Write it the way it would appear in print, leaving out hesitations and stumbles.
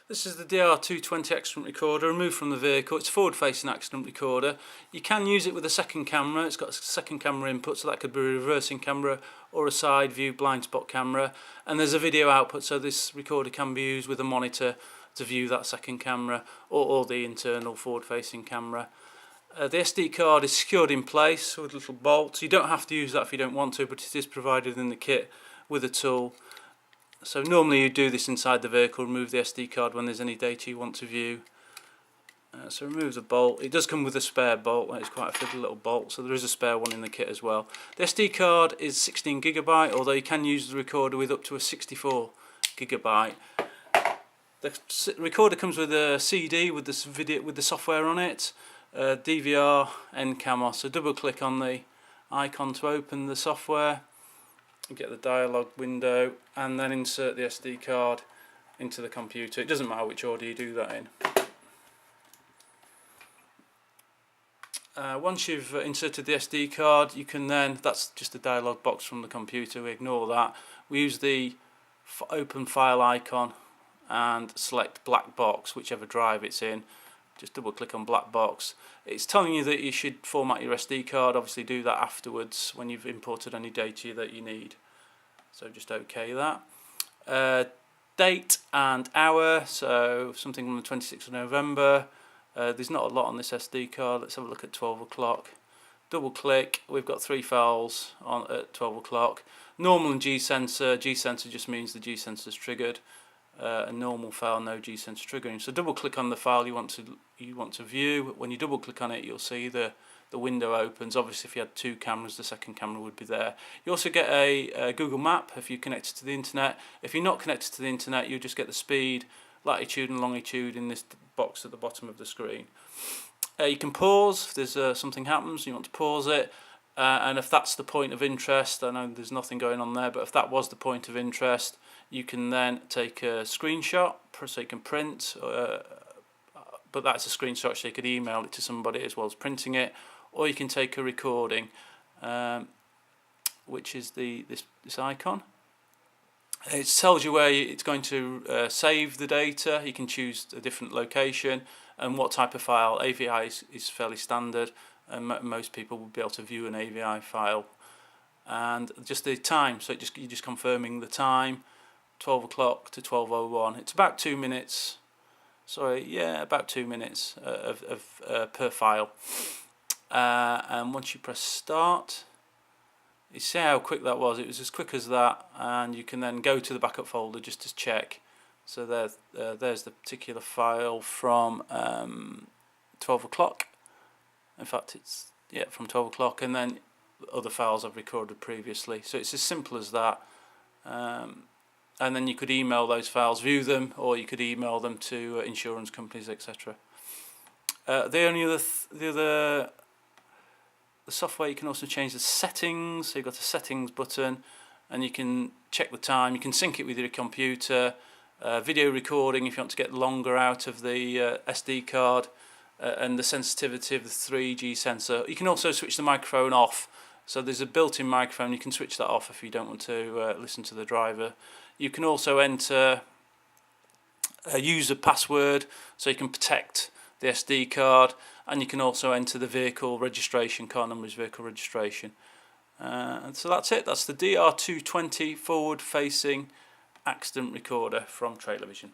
This is the DR-220 accident recorder removed from the vehicle. It's a forward-facing accident recorder. You can use it with a second camera. It's got a second camera input, so that could be a reversing camera or a side view blind spot camera. And there's a video output, so this recorder can be used with a monitor to view that second camera or the internal forward-facing camera. The SD card is secured in place with little bolts. You don't have to use that if you don't want to, but it is provided in the kit with a tool. So normally you do this inside the vehicle, remove the SD card when there's any data you want to view. So remove the bolt. It does come with a spare bolt. It's quite a fiddly little bolt, so there is a spare one in the kit as well. The SD card is 16GB, although you can use the recorder with up to a 64GB. The recorder comes with a CD with this video with the software on it, DVR, NCAM. So double click on the icon to open the software. Get the dialog window and then insert the SD card into the computer. It doesn't matter which order you do that in. Once you've inserted the SD card, you can then, that's just a dialog box from the computer, we ignore that. We use the open file icon and select black box, whichever drive it's in. Just double click on black box. It's telling you that you should format your SD card. Obviously do that afterwards when you've imported any data that you need. So just OK that. Date and hour, so something on the 26th of November. There's not a lot on this SD card. Let's have a look at 12 o'clock. Double click. We've got 3 files on at 12 o'clock. Normal and G-sensor. G-sensor just means the G-sensor is triggered. A normal file, no G-sensor triggering. So double click on the file you want to view. When you double click on it, you'll see the window opens. Obviously, if you had 2 cameras, the second camera would be there. You also get a Google Map if you're connected to the internet. If you're not connected to the internet, you just get the speed, latitude and longitude in this box at the bottom of the screen. You can pause if there's something happens, you want to pause it. And if that's the point of interest, I know there's nothing going on there, but if that was the point of interest, you can then take a screenshot, so you can print, but that's a screenshot, so you could email it to somebody as well as printing it, or you can take a recording, which is this icon. It tells you where it's going to save the data. You can choose a different location and what type of file. AVI is fairly standard, and most people will be able to view an AVI file. And just the time, so you're just confirming the time, 12 o'clock to 12:01. It's about 2 minutes. Sorry, yeah, about 2 minutes per file. And once you press start, you see how quick that was. It was as quick as that, and you can then go to the backup folder just to check. So there's the particular file from 12 o'clock. In fact, it's from 12 o'clock, and then other files I've recorded previously. So it's as simple as that. And then you could email those files, view them, or you could email them to insurance companies, etc. The software, you can also change the settings. So you've got a settings button, and you can check the time. You can sync it with your computer. Video recording if you want to get longer out of the SD card, and the sensitivity of the 3G sensor. You can also switch the microphone off. So there's a built-in microphone. You can switch that off if you don't want to listen to the driver. You can also enter a user password, so you can protect the SD card, and you can also enter the vehicle registration, car number is vehicle registration. And so that's it. That's the DR-220 forward-facing accident recorder from Trailer Vision.